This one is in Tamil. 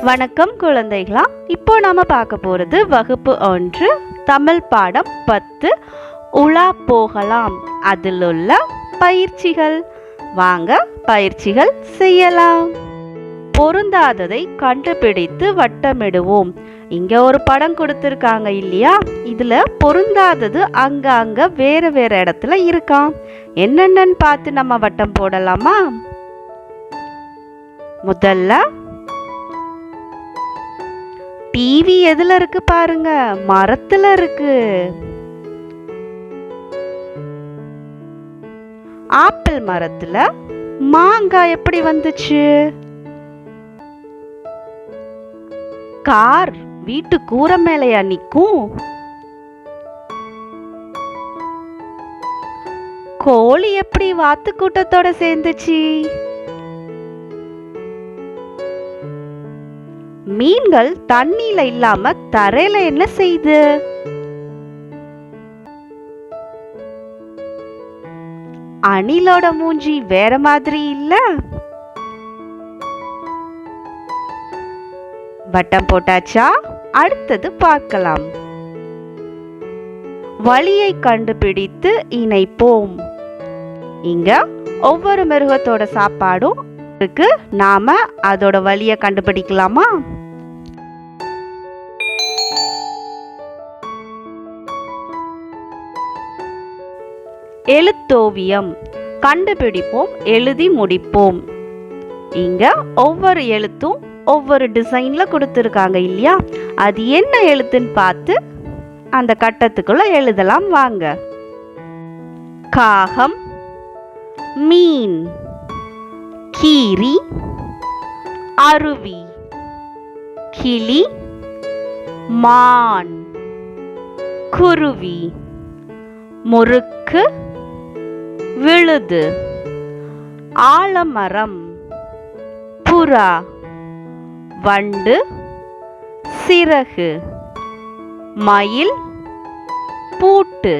வணக்கம் குழந்தைகளா. இப்போ நாம பார்க்க போறது வகுப்பு 1 தமிழ் பாடம் 10 உலா போகலாம். அதில் உள்ள பயிற்சிகள். வாங்க பயிற்சிகள் செய்யலாம். பொருந்தாததை கண்டுபிடித்து வட்டமிடுவோம். இங்க ஒரு படம் கொடுத்திருக்காங்க இல்லையா? இதுல பொருந்தாதது அங்க வேற வேற இடத்துல இருக்காம். என்னென்னு பார்த்து நம்ம வட்டம் போடலாமா? முதல்ல டிவி எதுல இருக்கு பாருங்க, மரத்துல இருக்கு. ஆப்பிள் மரத்துல மாங்காய் எப்படி வந்துச்சு? கார் வீட்டு கூரை மேலையா நிக்கும்? கோழி எப்படி வாத்து கூட்டத்தோட சேர்ந்துச்சு? மீன்கள் தண்ணியில இல்லாம தரையில என்ன செய்யுது? அணிலோட மூஞ்சி வேற மாதிரி இல்ல? வட்டம் போட்டாச்சா? அடுத்தது பார்க்கலாம். வழியை கண்டுபிடித்து இணைப்போம். இங்க ஒவ்வொரு மிருகத்தோட சாப்பாடும் இருக்கு. நாம அதோட வழியை கண்டுபிடிக்கலாமா? எழுத்தோவியம் கண்டுபிடிப்போம், எழுதி முடிப்போம். இங்க ஒவ்வொரு எழுத்தும் ஒவ்வொரு டிசைன்ல கொடுத்திருக்காங்க இல்லையா? அது என்ன எழுத்துன்னு பார்த்து அந்த கட்டத்துக்குள்ள எழுதலாம். வாங்க. காகம், மீன், கீரி, அருவி, கிளி, மான், குருவி, முறுக்கு, விழுது, ஆலமரம், புறா, வண்டு, சிறகு, மயில், பூட்டு.